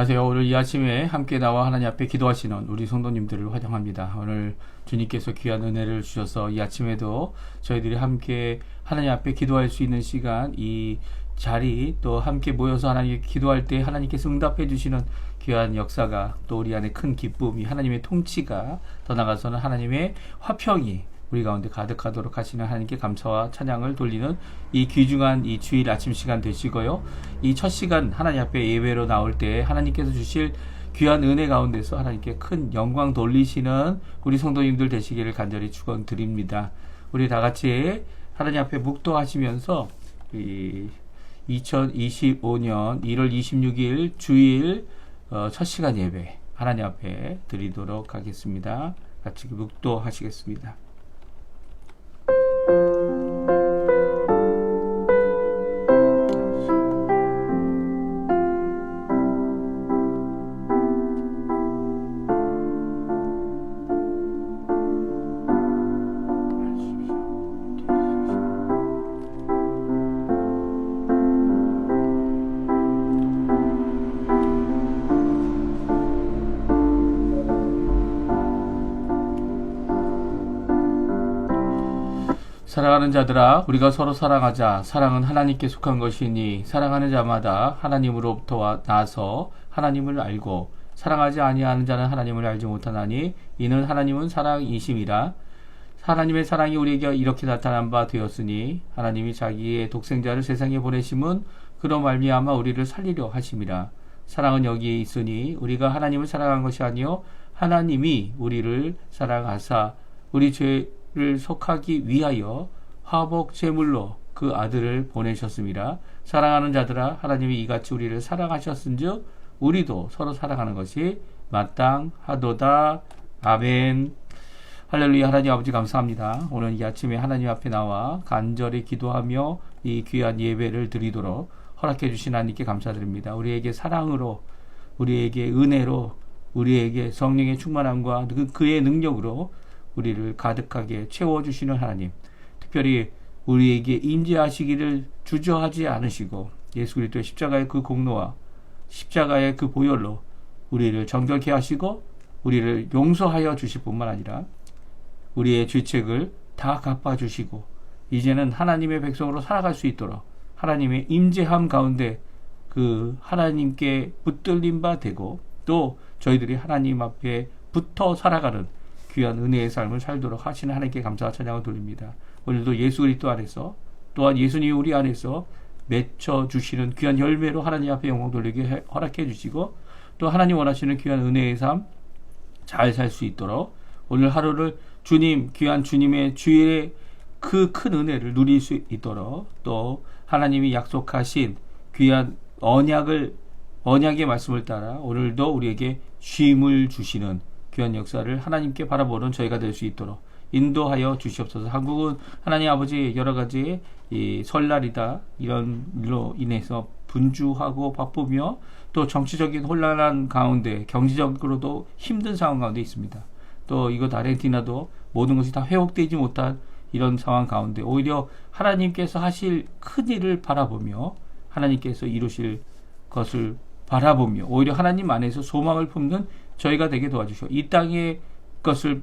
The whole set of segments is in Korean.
안녕하세요. 오늘 이 아침에 함께 나와 하나님 앞에 기도하시는 우리 성도님들을 환영합니다. 오늘 주님께서 귀한 은혜를 주셔서 이 아침에도 저희들이 함께 하나님 앞에 기도할 수 있는 시간, 이 자리, 또 함께 모여서 하나님께 기도할 때 하나님께서 응답해 주시는 귀한 역사가, 또 우리 안에 큰 기쁨이, 하나님의 통치가, 더 나아가서는 하나님의 화평이 우리 가운데 가득하도록 하시는 하나님께 감사와 찬양을 돌리는 이 귀중한 이 주일 아침 시간 되시고요. 이 첫 시간 하나님 앞에 예배로 나올 때 하나님께서 주실 귀한 은혜 가운데서 하나님께 큰 영광 돌리시는 우리 성도님들 되시기를 간절히 축원드립니다. 우리 다 같이 하나님 앞에 묵도하시면서 이 2025년 1월 26일 주일 첫 시간 예배 하나님 앞에 드리도록 하겠습니다. 같이 묵도하시겠습니다. 사랑하는 자들아, 우리가 서로 사랑하자. 사랑은 하나님께 속한 것이니 사랑하는 자마다 하나님으로부터 나서 하나님을 알고 사랑하지 아니하는 자는 하나님을 알지 못하나니 이는 하나님은 사랑이심이라. 하나님의 사랑이 우리에게 이렇게 나타난 바 되었으니 하나님이 자기의 독생자를 세상에 보내심은 그로 말미암아 우리를 살리려 하심이라. 사랑은 여기에 있으니 우리가 하나님을 사랑한 것이 아니요 하나님이 우리를 사랑하사 우리 죄를 속하기 위하여 화복 제물로 그 아들을 보내셨습니다. 사랑하는 자들아, 하나님이 이같이 우리를 사랑하셨은즉 우리도 서로 사랑하는 것이 마땅하도다. 아멘. 할렐루야. 하나님 아버지 감사합니다. 오늘 이 아침에 하나님 앞에 나와 간절히 기도하며 이 귀한 예배를 드리도록 허락해 주신 하나님께 감사드립니다. 우리에게 사랑으로, 우리에게 은혜로, 우리에게 성령의 충만함과 그의 능력으로 우리를 가득하게 채워주시는 하나님, 특별히 우리에게 임재하시기를 주저하지 않으시고 예수 그리스도의 십자가의 그 공로와 십자가의 그 보혈로 우리를 정결케 하시고 우리를 용서하여 주실 뿐만 아니라 우리의 죄책을 다 갚아주시고 이제는 하나님의 백성으로 살아갈 수 있도록 하나님의 임재함 가운데 그 하나님께 붙들림 바 되고 또 저희들이 하나님 앞에 붙어 살아가는 귀한 은혜의 삶을 살도록 하시는 하나님께 감사와 찬양을 돌립니다. 오늘도 예수 그리스도 안에서 또한 예수님이 우리 안에서 맺혀주시는 귀한 열매로 하나님 앞에 영광 돌리게 허락해 주시고 또 하나님 원하시는 귀한 은혜의 삶 잘 살 수 있도록 오늘 하루를 주님, 귀한 주님의 주일의 그 큰 은혜를 누릴 수 있도록 또 하나님이 약속하신 귀한 언약의 말씀을 따라 오늘도 우리에게 쉼을 주시는 귀한 역사를 하나님께 바라보는 저희가 될 수 있도록 인도하여 주시옵소서. 한국은 하나님 아버지 여러 가지 이 설날이다 이런 일로 인해서 분주하고 바쁘며 또 정치적인 혼란한 가운데 경제적으로도 힘든 상황 가운데 있습니다. 또 이곳 아르헨티나도 모든 것이 다 회복되지 못한 이런 상황 가운데 오히려 하나님께서 하실 큰 일을 바라보며 하나님께서 이루실 것을 바라보며 오히려 하나님 안에서 소망을 품는 저희가 되게 도와주시고 이 땅의 것을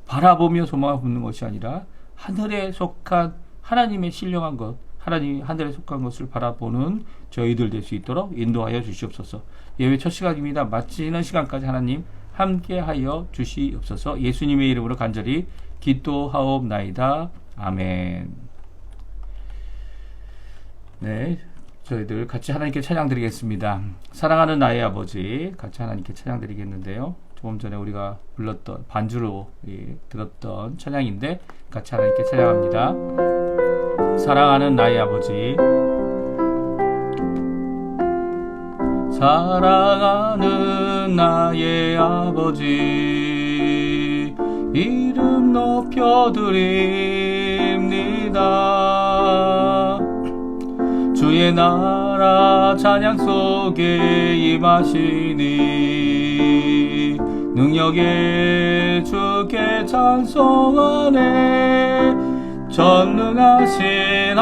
바라보며 소망을 품는 것이 아니라 하늘에 속한 하나님의 신령한 것, 하나님이 하늘에 속한 것을 바라보는 저희들 될 수 있도록 인도하여 주시옵소서. 예배 첫 시간입니다. 마치는 시간까지 하나님 함께하여 주시옵소서. 예수님의 이름으로 간절히 기도하옵나이다. 아멘. 네, 저희들 같이 하나님께 찬양 드리겠습니다. 사랑하는 나의 아버지 같이 하나님께 찬양 드리겠는데요. 조금 전에 우리가 불렀던 반주로 들었던 찬양인데 같이 하나님께 찬양합니다. 사랑하는 나의 아버지, 사랑하는 나의 아버지 이름 높여드립니다. 주의 나라 찬양 속에 임하시니 능력의 주께 찬송하네. 전능하신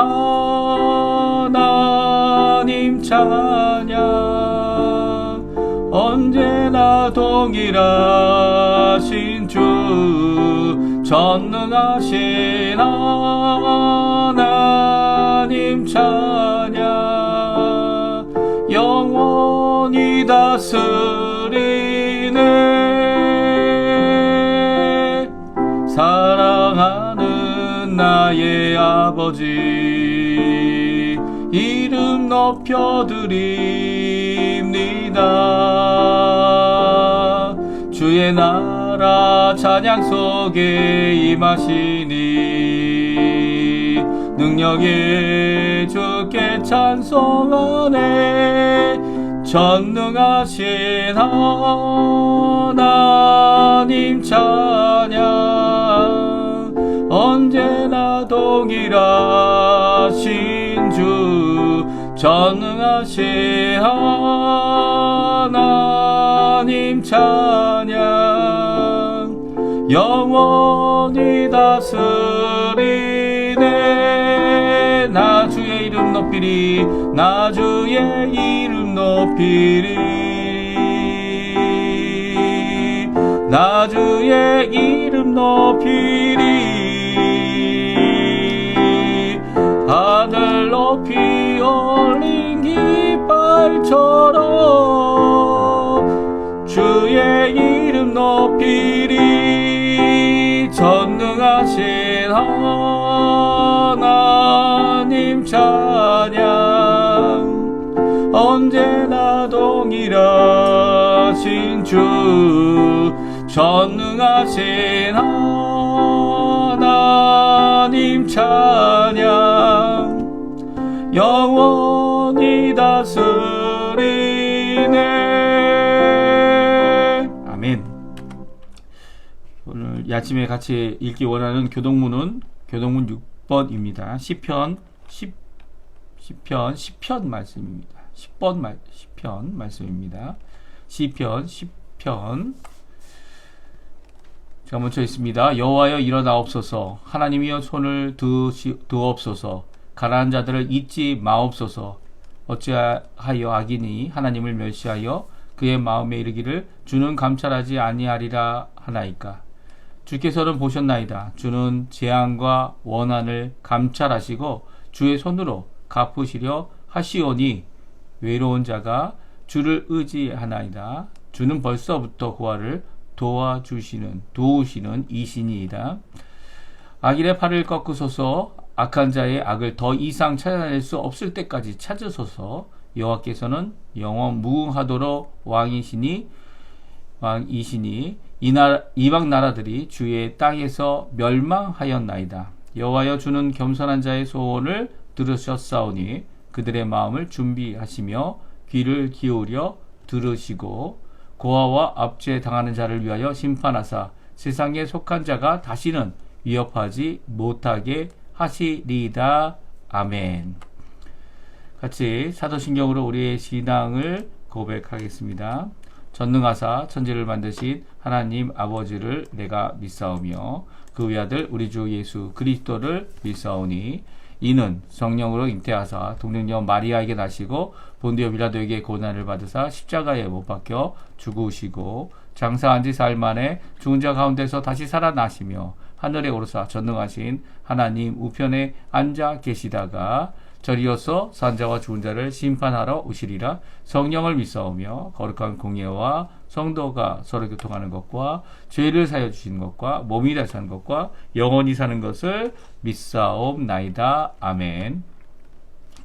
하나님 찬양 언제나 동일하신 주 전능하신 하나님 찬양 영원히 다스리네 사랑하는 나의 아버지 이름 높여드립니다 주의 나라 찬양 속에 임하시니 능력의 주께 찬송하네 전능하신 하나님 찬양 언제나 동일하신 주 전능하신 하나님 찬양 영원히 다스리네 나 주의 이름 높이리 나 주의 이름 높이리 나 주의 이름 높이리 하늘 높이 올린 깃발처럼 주의 이름 높이리 전능하신 하나님 찬양 언제나 동일하신 주 전능하신 하나님 찬양 영원히 다스리네 아멘. 오늘 이 아침에 같이 읽기 원하는 교동문은 교동문 6번입니다. 시편 10편 말씀입니다. 10편 말씀입니다. 시편 10편 제가 먼저 있습니다. 여호와여 일어나옵소서 하나님이여 손을 드옵소서 가난한 자들을 잊지 마옵소서 어찌하여 악인이 하나님을 멸시하여 그의 마음에 이르기를 주는 감찰하지 아니하리라 하나이까 주께서는 보셨나이다 주는 재앙과 원한을 감찰하시고 주의 손으로 갚으시려 하시오니 외로운 자가 주를 의지하나이다 주는 벌써부터 고아를 도우시는 이신이이다. 악인의 팔을 꺾으소서 악한 자의 악을 더 이상 찾아낼 수 없을 때까지 찾으소서 여호와께서는 영원 무궁하도록 왕이시니 이방 나라들이 주의 땅에서 멸망하였나이다. 여호와여 주는 겸손한 자의 소원을 들으셨사오니 그들의 마음을 준비하시며 귀를 기울여 들으시고 고아와 압제 당하는 자를 위하여 심판하사 세상에 속한 자가 다시는 위협하지 못하게 하시리이다. 아멘. 같이 사도신경으로 우리의 신앙을 고백하겠습니다. 전능하사 천지를 만드신 하나님 아버지를 내가 믿사오며 그 외아들 우리 주 예수 그리스도를 믿사오니 이는 성령으로 잉태하사 동정녀 마리아에게 나시고 본디오 빌라도에게 고난을 받으사 십자가에 못 박혀 죽으시고 장사한 지 사흘 만에 죽은 자 가운데서 다시 살아나시며 하늘에 오르사 전능하신 하나님 우편에 앉아 계시다가 저리어서 산자와 죽은 자를 심판하러 오시리라. 성령을 믿사오며 거룩한 공예와 성도가 서로 교통하는 것과 죄를 사여 주시는 것과 몸이 다시 사는 것과 영원히 사는 것을 믿사옵나이다. 아멘.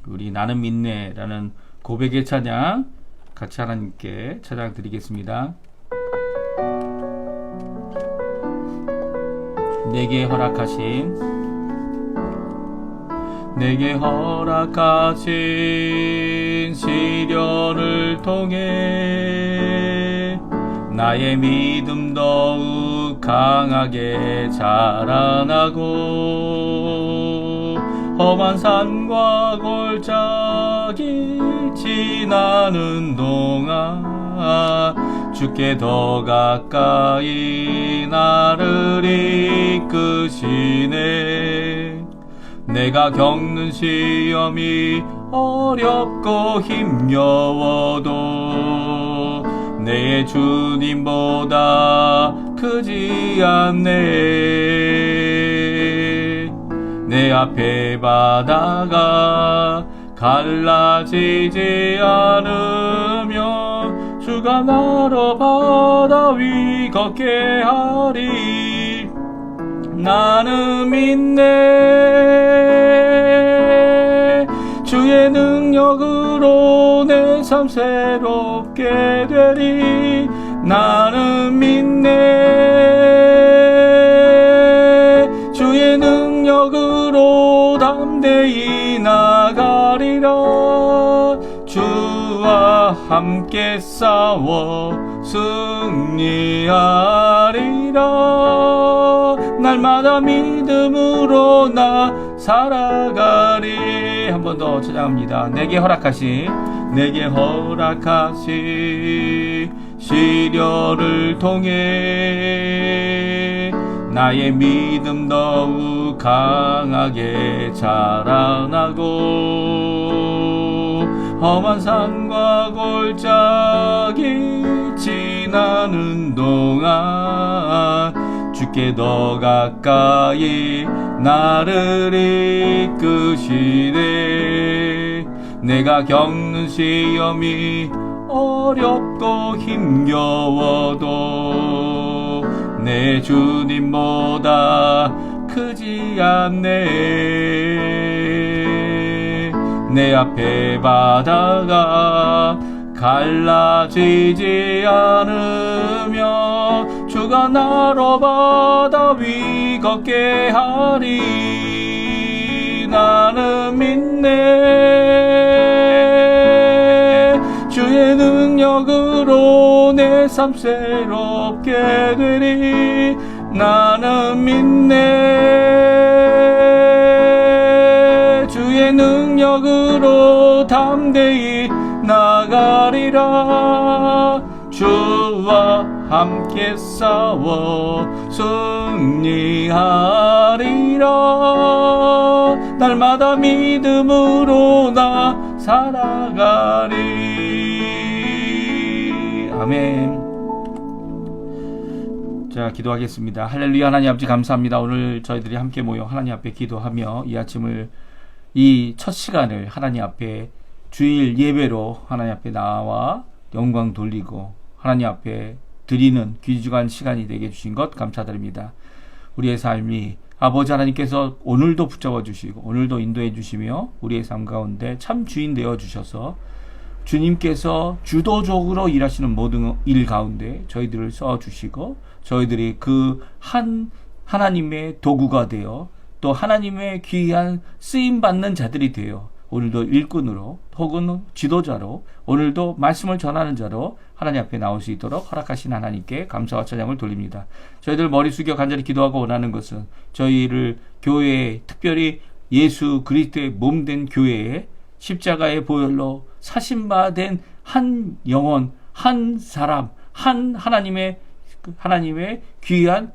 우리 나는 믿네라는 고백의 찬양 같이 하나님께 찬양 드리겠습니다. 내게 허락하신 시련을 통해 나의 믿음 더욱 강하게 자라나고 험한 산과 골짜기 지나는 동안 주께 더 가까이 나를 이끄시네. 내가 겪는 시험이 어렵고 힘겨워도 내 주님보다 크지 않네. 내 앞에 바다가 갈라지지 않으며 주가 나로 바다 위 걷게 하리. 나는 믿네. 주의 능력으로 내 삶 새롭게 되리. 나는 믿네. 주의 능력으로 담대히 나가리라. 주와 함께 싸워 승리하리라. 날마다 믿음으로 나 살아가리. 한 번 더 찬양합니다. 내게 허락하신 시련을 통해 나의 믿음 더욱 강하게 자라나고 험한 산과 골짜기 지나는 동안 주께 더 가까이 나를 이끄시네. 내가 겪는 시험이 어렵고 힘겨워도 내 주님보다 크지 않네. 내 앞에 바다가 갈라지지 않으며 주가 나로 바다 위 걷게 하리. 나는 믿네. 주의 능력으로 내 삶 새롭게 되리. 나는 믿네. 주의 능력으로 담대히 나가리라. 주와 함께 싸워 승리하리라. 날마다 믿음으로 나 살아가리. 아멘. 자, 기도하겠습니다. 할렐루야. 하나님 아버지 감사합니다. 오늘 저희들이 함께 모여 하나님 앞에 기도하며 이 아침을, 이 첫 시간을 하나님 앞에 주일 예배로 하나님 앞에 나와 영광 돌리고 하나님 앞에 드리는 귀중한 시간이 되게 주신 것 감사드립니다. 우리의 삶이 아버지 하나님께서 오늘도 붙잡아 주시고 오늘도 인도해 주시며 우리의 삶 가운데 참 주인 되어 주셔서 주님께서 주도적으로 일하시는 모든 일 가운데 저희들을 써주시고 저희들이 그 하나님의 도구가 되어 또 하나님의 귀한 쓰임받는 자들이 되어 오늘도 일꾼으로 혹은 지도자로 오늘도 말씀을 전하는 자로 하나님 앞에 나올 수 있도록 허락하신 하나님께 감사와 찬양을 돌립니다. 저희들 머리 숙여 간절히 기도하고 원하는 것은 저희를 교회에, 특별히 예수 그리스도의 몸된 교회에 십자가의 보혈로 사신바된 한 영혼, 한 사람, 한 하나님의 귀한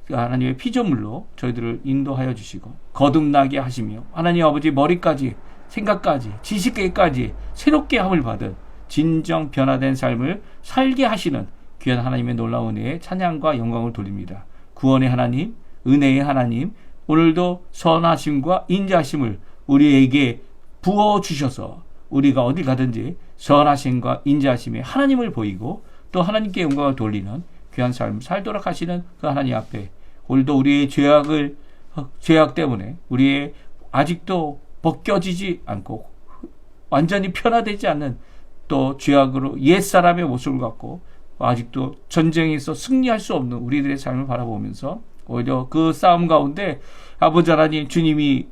하나님의 피조물로 저희들을 인도하여 주시고 거듭나게 하시며 하나님 아버지 머리까지 생각까지 지식계까지 새롭게 함을 받은 진정 변화된 삶을 살게 하시는 귀한 하나님의 놀라운 은혜에 찬양과 영광을 돌립니다. 구원의 하나님, 은혜의 하나님, 오늘도 선하심과 인자하심을 우리에게 부어주셔서 우리가 어디 가든지 선하심과 인자하심의 하나님을 보이고 또 하나님께 영광을 돌리는 귀한 삶을 살도록 하시는 그 하나님 앞에 오늘도 우리의 죄악 때문에 우리의 아직도 벗겨지지 않고 완전히 변화되지 않는 또 죄악으로 옛사람의 모습을 갖고 아직도 전쟁에서 승리할 수 없는 우리들의 삶을 바라보면서 오히려 그 싸움 가운데 아버지 하나님 주님의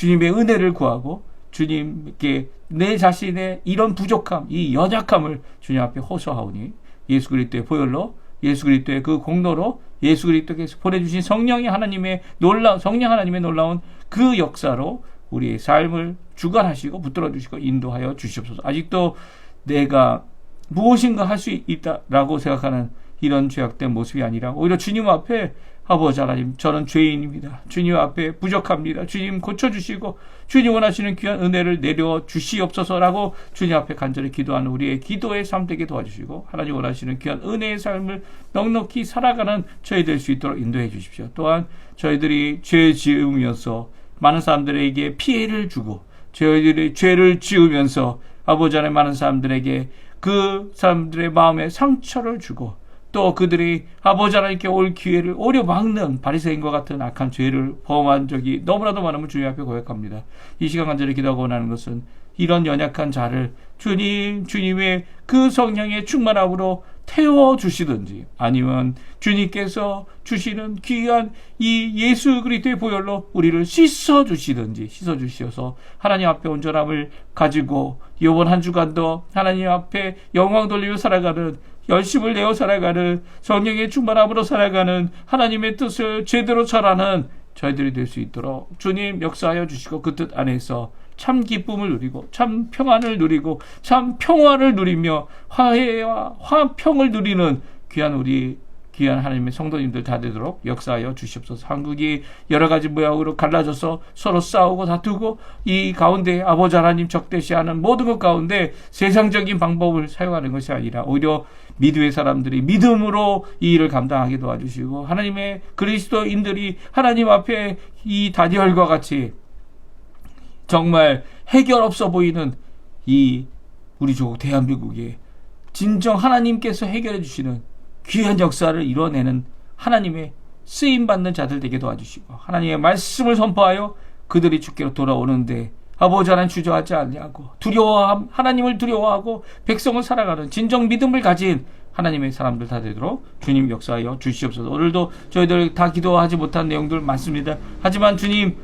은혜를 구하고 주님께 내 자신의 이런 부족함, 이 연약함을 주님 앞에 호소하오니 예수 그리스도의 보혈로 예수 그리스도의 그 공로로 예수 그리스도께서 보내주신 성령 하나님의 놀라운 그 역사로 우리의 삶을 주관하시고 붙들어 주시고 인도하여 주시옵소서. 아직도 내가 무엇인가 할 수 있다라고 생각하는 이런 죄악된 모습이 아니라 오히려 주님 앞에 아버지 하나님, 저는 죄인입니다. 주님 앞에 부족합니다. 주님 고쳐주시고 주님 원하시는 귀한 은혜를 내려 주시옵소서라고 주님 앞에 간절히 기도하는 우리의 기도의 삶 되게 도와주시고, 하나님 원하시는 귀한 은혜의 삶을 넉넉히 살아가는 저희 될 수 있도록 인도해 주십시오. 또한 저희들이 죄 지으면서 많은 사람들에게 피해를 주고, 저희들이 죄를 지으면서 아버지 하나님 많은 사람들에게 그 사람들의 마음에 상처를 주고, 또 그들이 아버지 하나님께 올 기회를 오려막는 바리새인과 같은 악한 죄를 범한 적이 너무나도 많음을 주님 앞에 고백합니다. 이 시간 간절히 기도하고 원하는 것은 이런 연약한 자를 주님의 그 성령의 충만함으로 태워주시든지, 아니면 주님께서 주시는 귀한 이 예수 그리스도의 보혈로 우리를 씻어주셔서 하나님 앞에 온전함을 가지고 이번 한 주간도 하나님 앞에 영광 돌리며 살아가는, 열심을 내어 살아가는, 성령의 충만함으로 살아가는, 하나님의 뜻을 제대로 전하는 저희들이 될 수 있도록 주님 역사하여 주시고, 그 뜻 안에서 참 기쁨을 누리고 참 평안을 누리고 참 평화를 누리며 화해와 화평을 누리는 귀한 하나님의 성도님들 다 되도록 역사하여 주시옵소서. 한국이 여러 가지 모양으로 갈라져서 서로 싸우고 다투고, 이 가운데 아버지 하나님 적대시하는 모든 것 가운데 세상적인 방법을 사용하는 것이 아니라 오히려 미드의 사람들이 믿음으로 이 일을 감당하게 도와주시고, 하나님의 그리스도인들이 하나님 앞에 이 다니엘과 같이 정말 해결 없어 보이는 이 우리 조국 대한민국에 진정 하나님께서 해결해 주시는 귀한 역사를 이뤄내는 하나님의 쓰임받는 자들 되게 도와주시고, 하나님의 말씀을 선포하여 그들이 주께로 돌아오는데 아버지 하나님 주저하지 아니하고 하나님을 두려워하고 백성을 살아가는 진정 믿음을 가진 하나님의 사람들 다 되도록 주님 역사하여 주시옵소서. 오늘도 저희들 다 기도하지 못한 내용들 많습니다. 하지만 주님,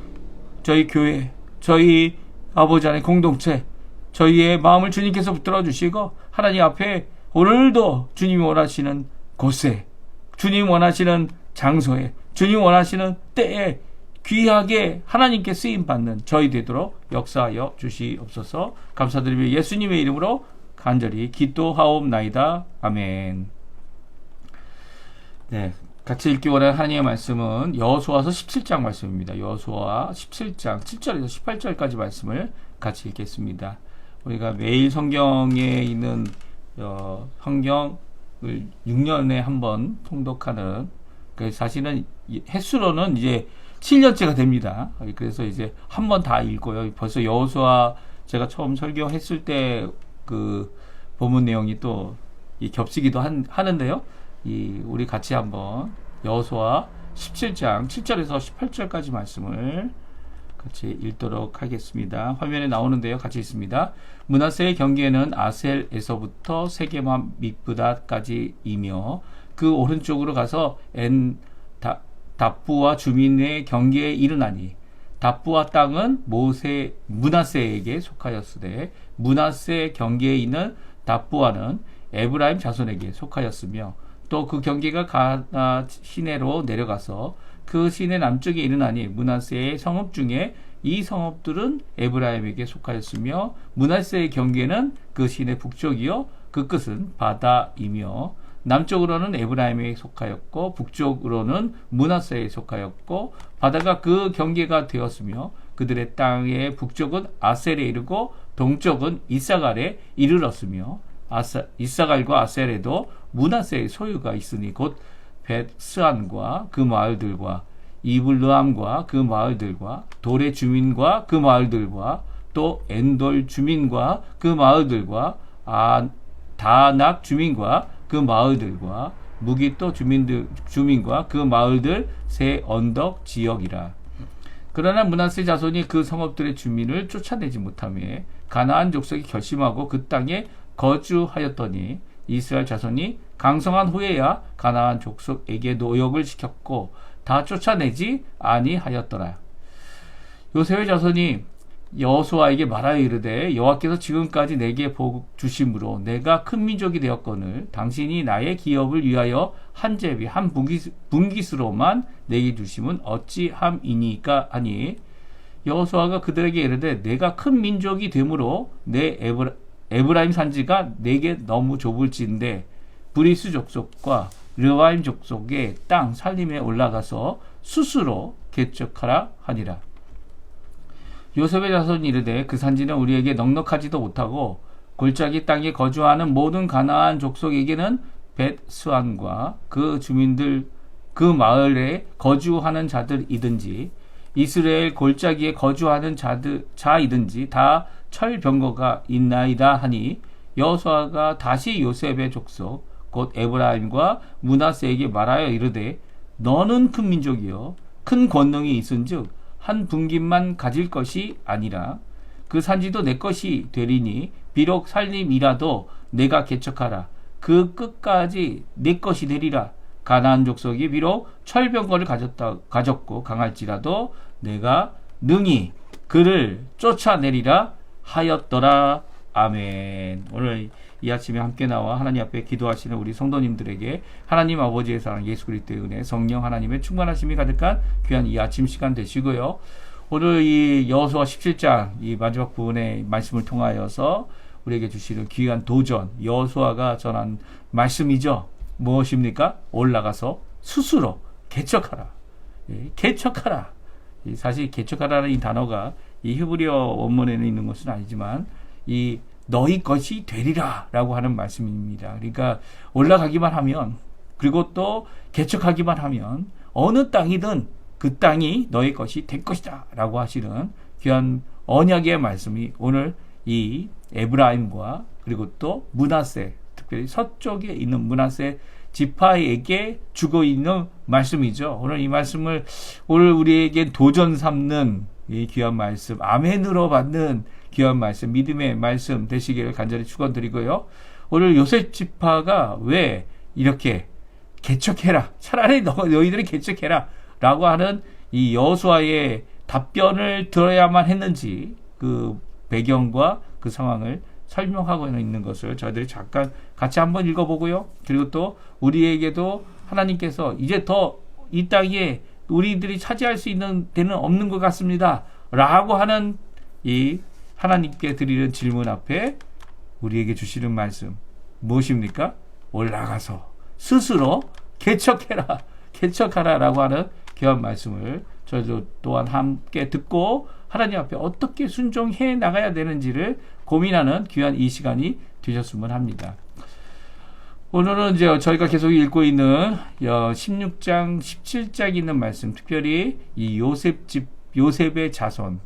저희 교회, 저희 아버지 하나님 공동체, 저희의 마음을 주님께서 붙들어 주시고, 하나님 앞에 오늘도 주님이 원하시는 곳에, 주님 원하시는 장소에, 주님 원하시는 때에 귀하게 하나님께 쓰임받는 저희 되도록 역사하여 주시옵소서. 감사드리며 예수님의 이름으로 간절히 기도하옵나이다. 아멘. 네, 같이 읽기 원하는 하나님의 말씀은 여호수아서 17장 말씀입니다. 여호수아 17장 7절에서 18절까지 말씀을 같이 읽겠습니다. 우리가 매일 성경에 있는 성경을 6년에 한 번 통독하는, 사실은 횟수로는 이제 7년째가 됩니다. 그래서 이제 한 번 다 읽고요. 벌써 여호수아 제가 처음 설교했을 때 그 본문 내용이 또 겹치기도 하는데요. 우리 같이 한번 여호수아 17장 7절에서 18절까지 말씀을 같이 읽도록 하겠습니다. 화면에 나오는데요. 같이 읽습니다. 므낫세의 경계는 아셀에서부터 세겜과 믹브닷까지이며 그 오른쪽으로 가서 답부와 주민의 경계에 이르나니, 답부와 땅은 므낫세에게 속하였으되 므낫세 경계에 있는 답부와는 에브라임 자손에게 속하였으며, 또 그 경계가 가나 시내로 내려가서 그 시내 남쪽에 이르나니 므낫세의 성읍 중에 이 성읍들은 에브라임에게 속하였으며, 므낫세의 경계는 그 시내 북쪽이요 그 끝은 바다이며, 남쪽으로는 에브라임에 속하였고 북쪽으로는 므낫세에 속하였고, 바다가 그 경계가 되었으며 그들의 땅의 북쪽은 아셀에 이르고 동쪽은 이사갈에 이르렀으며, 이사갈과 아셀에도 므낫세의 소유가 있으니 곧 벳스안과 그 마을들과 이블르함과 그 마을들과 돌의 주민과 그 마을들과 또 엔돌 주민과 그 마을들과 다낙 주민과 그 마을들과 무기또 주민과 그 마을들 세 언덕 지역이라. 그러나 므낫세 자손이 그 성읍들의 주민을 쫓아내지 못하며 가나안 족속이 결심하고 그 땅에 거주하였더니, 이스라엘 자손이 강성한 후에야 가나안 족속에게 노역을 시켰고 다 쫓아내지 아니하였더라. 요셉의 자손이 여호수아에게 말하여 이르되, 여호와께서 지금까지 내게 복 주심으로 내가 큰 민족이 되었거늘 당신이 나의 기업을 위하여 한 제비 한 분깃으로만 내게 주심은 어찌함이니까 하니, 여호수아가 그들에게 이르되, 내가 큰 민족이 되므로 내 에브라임 산지가 내게 너무 좁을진데 브리스 족속과 르바임 족속의 땅 살림에 올라가서 스스로 개척하라 하니라. 요셉의 자손이 이르되 그 산지는 우리에게 넉넉하지도 못하고 골짜기 땅에 거주하는 모든 가나안 족속에게는 벳스안과 그 주민들 그 마을에 거주하는 자들이든지 이스라엘 골짜기에 거주하는 자이든지 다 철병거가 있나이다 하니 여호수아가 다시 요셉의 족속 곧 에브라임과 므낫세에게 말하여 이르되 너는 큰 민족이요 큰 권능이 있은즉 한 분깃만 가질 것이 아니라 그 산지도 내 것이 되리니 비록 살림이라도 내가 개척하라 그 끝까지 내 것이 되리라. 가나안 족속이 비록 철병거를 가졌고 강할지라도 내가 능히 그를 쫓아내리라 하였더라. 아멘. 오늘 이 아침에 함께 나와 하나님 앞에 기도하시는 우리 성도님들에게 하나님 아버지의 사랑, 예수 그리스도의 은혜, 성령 하나님의 충만하심이 가득한 귀한 이 아침 시간 되시고요. 오늘 이 여호수아 17장 이 마지막 부분의 말씀을 통하여서 우리에게 주시는 귀한 도전, 여호수아가 전한 말씀이죠. 무엇입니까? 올라가서 스스로 개척하라. 예, 개척하라. 사실 개척하라는 이 단어가 이 히브리어 원문에는 있는 것은 아니지만 이 너희 것이 되리라 라고 하는 말씀입니다. 그러니까 올라가기만 하면 그리고 또 개척하기만 하면 어느 땅이든 그 땅이 너희 것이 될 것이다 라고 하시는 귀한 언약의 말씀이 오늘 이 에브라임과 그리고 또 므낫세, 특별히 서쪽에 있는 므낫세 지파에게 주고 있는 말씀이죠. 오늘 이 말씀을 오늘 우리에게 도전 삼는 이 귀한 말씀, 아멘으로 받는 귀한 말씀, 믿음의 말씀 되시기를 간절히 축원드리고요. 오늘 요셉 지파가 왜 이렇게 개척해라, 차라리 너희들이 개척해라 라고 하는 이 여호수아의 답변을 들어야만 했는지 그 배경과 그 상황을 설명하고 있는 것을 저희들이 잠깐 같이 한번 읽어보고요. 그리고 또 우리에게도 하나님께서 이제 더 이 땅에 우리들이 차지할 수 있는 데는 없는 것 같습니다 라고 하는 이 하나님께 드리는 질문 앞에 우리에게 주시는 말씀 무엇입니까? 올라가서 스스로 개척하라 라고 하는 귀한 말씀을 저도 또한 함께 듣고 하나님 앞에 어떻게 순종해 나가야 되는지를 고민하는 귀한 이 시간이 되셨으면 합니다. 오늘은 이제 저희가 계속 읽고 있는 16장, 17장에 있는 말씀, 특별히 이 요셉의 자손,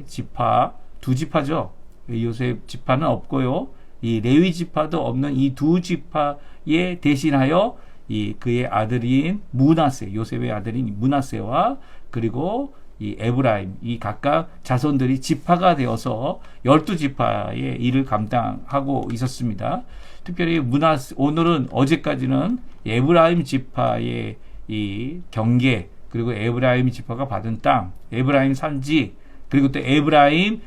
지파, 두 지파죠. 요셉 지파는 없고요. 이 레위 지파도 없는 이 두 지파에 대신하여 이 그의 아들인 므낫세, 요셉의 아들인 므낫세와 그리고 이 에브라임, 이 각각 자손들이 지파가 되어서 12지파의 일을 감당하고 있었습니다. 특별히 오늘은 어제까지는 에브라임 지파의 이 경계, 그리고 에브라임 지파가 받은 땅, 에브라임 산지, 그리고 또 에브라임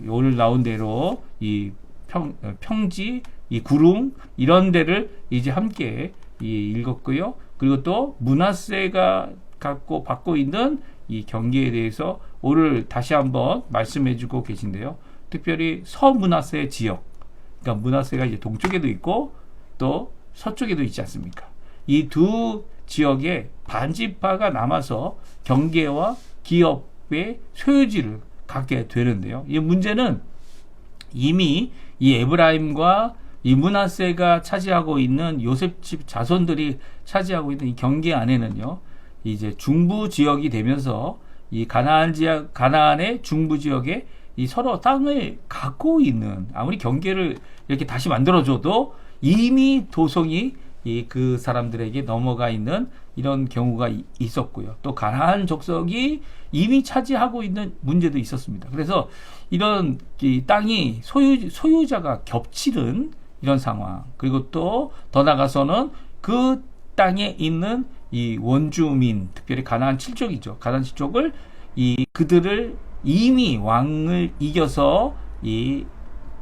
오늘 나온 대로 이 평지, 이 구름 이런 데를 이제 함께 읽었고요. 그리고 또 므낫세가 받고 있는 이 경계에 대해서 오늘 다시 한번 말씀해주고 계신데요. 특별히 서므낫세 지역, 그러니까 므낫세가 이제 동쪽에도 있고 또 서쪽에도 있지 않습니까? 이 두 지역에 반지파가 남아서 경계와 기업의 소유지를 갖게 되는데요. 이 문제는 이미 이 에브라임과 이 므낫세가 차지하고 있는 요셉집 자손들이 차지하고 있는 이 경계 안에는요, 이제 중부 지역이 되면서 이 가나안의 중부 지역에 이 서로 땅을 갖고 있는, 아무리 경계를 이렇게 다시 만들어줘도 이미 도성이 그 사람들에게 넘어가 있는 이런 경우가 있었고요. 또 가나안 족속이 이미 차지하고 있는 문제도 있었습니다. 그래서 이런 이 땅이 소유자가 겹치는 이런 상황, 그리고 또 더 나가서는 그 땅에 있는 이 원주민, 특별히 가나안 7족이죠. 가나안 7족을 그들을 이미 왕을 이겨서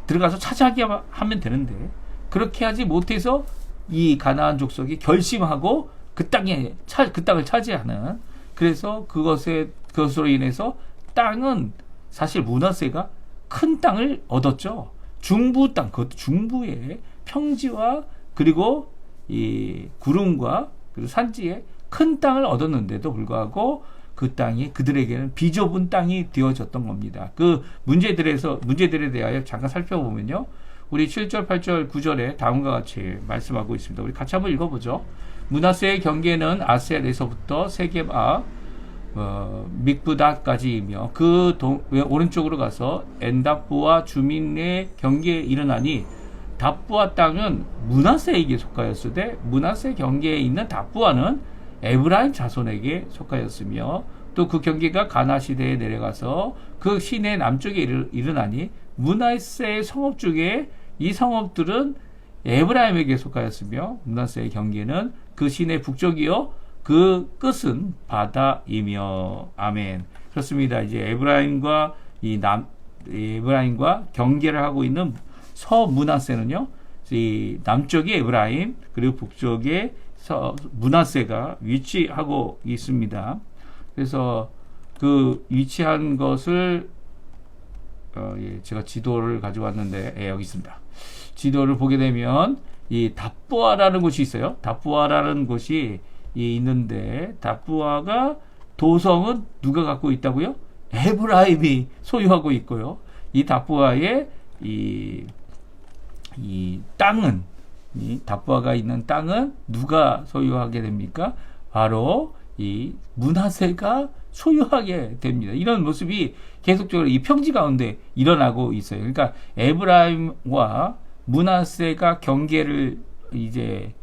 들어가서 차지하게 하면 되는데 그렇게 하지 못해서 이 가나안 족속이 결심하고 그 땅을 차지하는, 그래서 그것으로 인해서 땅은 사실 므낫세가 큰 땅을 얻었죠. 중부 땅, 그것도 중부의 평지와 그리고 이 구름과 그리고 산지에 큰 땅을 얻었는데도 불구하고 그 땅이 그들에게는 비좁은 땅이 되어졌던 겁니다. 그 문제들에 대하여 잠깐 살펴보면요. 우리 7절, 8절, 9절에 다음과 같이 말씀하고 있습니다. 우리 같이 한번 읽어보죠. 므낫세의 경계는 아셀에서부터 세겜아 믹브다까지이며 그 오른쪽으로 가서 엔답부와 주민의 경계에 이르나니 답부와 땅은 므낫세에게 속하였으되 므낫세 경계에 있는 답부와는 에브라임 자손에게 속하였으며 또 그 경계가 가나 시대에 내려가서 그 시내 남쪽에 이르나니 므낫세의 성읍 중에 이 성읍들은 에브라임에게 속하였으며 므낫세의 경계는 그 시내 북쪽이요 그 끝은 바다이며 아멘. 그렇습니다. 이제 에브라임과 경계를 하고 있는 서므낫세는요, 이 남쪽이 에브라임 그리고 북쪽에 므낫세가 위치하고 있습니다. 그래서 그 위치한 것을 제가 지도를 가져왔는데 여기 있습니다. 지도를 보게 되면 이 답부아라는 곳이 있어요. 답부아라는 곳이 있는데 답부아가 도성은 누가 갖고 있다고요? 에브라임이 소유하고 있고요. 이 답부아의 이 땅은 이 답부아가 있는 땅은 누가 소유하게 됩니까? 바로 이 므낫세가 소유하게 됩니다. 이런 모습이 계속적으로 이 평지 가운데 일어나고 있어요. 그러니까 에브라임과 므낫세가 경계를 이제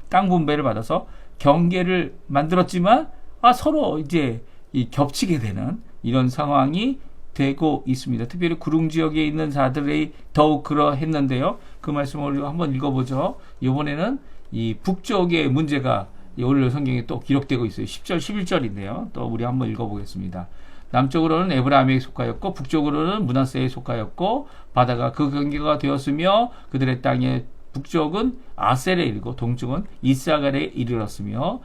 땅 분배를 받아서 경계를 만들었지만 서로 이제 겹치게 되는 이런 상황이 되고 있습니다. 특별히 구릉 지역에 있는 자들이 더욱 그러했는데요. 그 말씀을 한번 읽어보죠. 이번에는 이 북쪽의 문제가 오늘 성경에 또 기록되고 있어요. 10절, 11절인데요. 또 우리 한번 읽어보겠습니다. 남쪽으로는 에브라임에게 속하였고 북쪽으로는 므낫세에 속하였고 바다가 그 경계가 되었으며 그들의 땅의 북쪽은 아셀에 이르고 동쪽은 이스라엘에 이르렀으며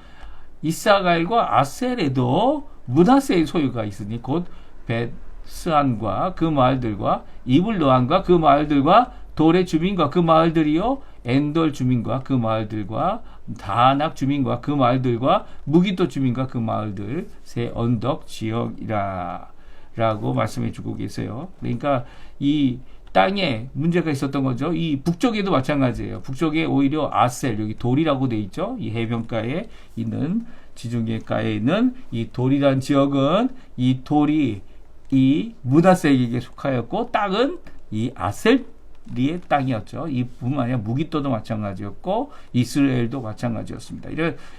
이스라엘과 아셀에도 므낫세의 소유가 있으니 곧 벳스안과 그 마을들과 이블르안과 그 마을들과 돌의 주민과 그 마을들이요 엔돌 주민과 그 마을들과 다낙 주민과 그 마을들과 무기토 주민과 그 마을들 세 언덕 지역이라 라고 말씀해 주고 계세요. 그러니까 이 땅에 문제가 있었던 거죠. 이 북쪽에도 마찬가지예요. 북쪽에 오히려 아셀, 여기 돌이라고 돼 있죠. 이 해변가에 있는 지중해가에 있는 이 돌이란 지역은 이 돌이 이 므낫세에게 속하였고 땅은 이 아셀리의 땅이었죠. 이 뿐만 아니라 무기토도 마찬가지였고 이스라엘도 마찬가지였습니다.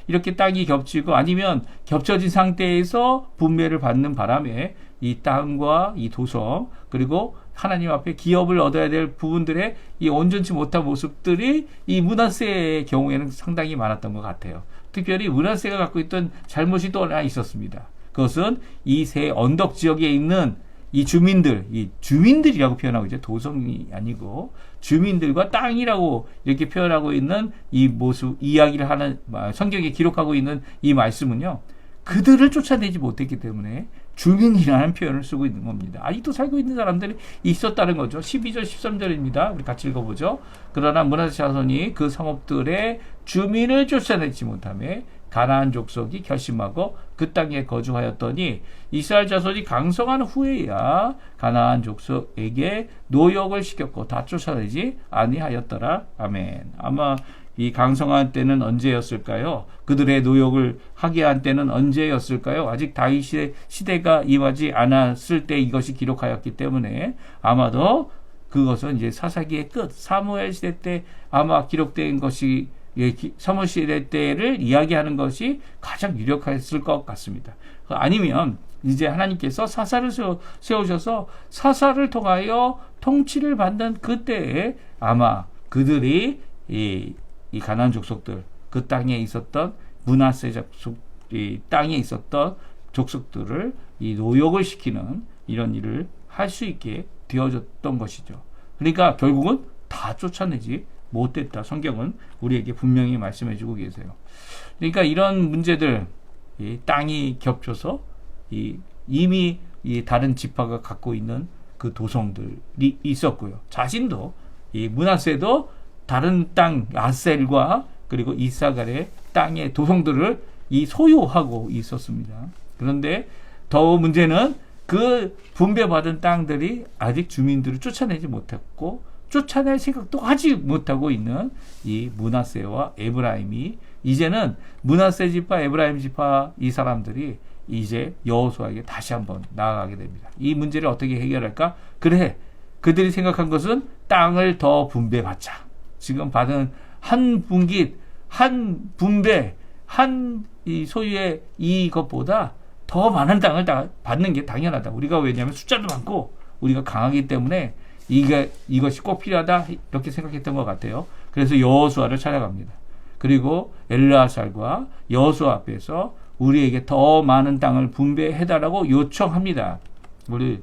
이렇게 땅이 겹치고 아니면 겹쳐진 상태에서 분배를 받는 바람에 이 땅과 이 도성 그리고 하나님 앞에 기업을 얻어야 될 부분들의 이 온전치 못한 모습들이 이 므낫세의 경우에는 상당히 많았던 것 같아요. 특별히 므낫세가 갖고 있던 잘못이 또 하나 있었습니다. 그것은 이 세 언덕 지역에 있는 이 주민들이라고 표현하고 있죠. 도성이 아니고 주민들과 땅이라고 이렇게 표현하고 있는 이 모습, 이야기를 하는 성경에 기록하고 있는 이 말씀은요. 그들을 쫓아내지 못했기 때문에 주민이라는 표현을 쓰고 있는 겁니다. 아직도 살고 있는 사람들이 있었다는 거죠. 12절, 13절입니다. 우리 같이 읽어보죠. 그러나 므낫세 자손이 그 성읍들의 주민을 쫓아내지 못하며 가나안 족속이 결심하고 그 땅에 거주하였더니 이스라엘 자손이 강성한 후에야 가나안 족속에게 노역을 시켰고 다 쫓아내지 아니하였더라. 아멘. 아마 이 강성한 때는 언제였을까요? 그들의 노역을 하게 한 때는 언제였을까요? 아직 다윗의 시대가 임하지 않았을 때 이것이 기록하였기 때문에 아마도 그것은 이제 사사기의 끝 사무엘 시대 때 아마 기록된 것이 사무엘 시대 때를 이야기하는 것이 가장 유력했을 것 같습니다. 아니면 이제 하나님께서 사사를 세우셔서 사사를 통하여 통치를 받는 그때에 아마 그들이 이 가나안 족속들 그 땅에 있었던 므낫세 족속 이 땅에 있었던 족속들을 이 노역을 시키는 이런 일을 할 수 있게 되어졌던 것이죠. 그러니까 결국은 다 쫓아내지 못됐다. 성경은 우리에게 분명히 말씀해주고 계세요. 그러니까 이런 문제들 이 땅이 겹쳐서 이미 이 다른 지파가 갖고 있는 그 도성들이 있었고요. 자신도 이 므낫세도 다른 땅 아셀과 그리고 이사갈의 땅의 도성들을 소유하고 있었습니다. 그런데 더 문제는 그 분배받은 땅들이 아직 주민들을 쫓아내지 못했고 쫓아낼 생각도 하지 못하고 있는 이 므낫세와 에브라임이 이제는 므낫세 지파, 에브라임 지파 이 사람들이 이제 여호수아에게 다시 한번 나아가게 됩니다. 이 문제를 어떻게 해결할까? 그래, 그들이 생각한 것은 땅을 더 분배받자. 지금 받은 한 분깃, 한 분배, 한 이 소유의 이것보다 더 많은 땅을 받는 게 당연하다. 우리가 왜냐하면 숫자도 많고 우리가 강하기 때문에 이것이 꼭 필요하다 이렇게 생각했던 것 같아요. 그래서 여호수아를 찾아갑니다. 그리고 엘르아살과 여호수아 앞에서 우리에게 더 많은 땅을 분배해달라고 요청합니다. 우리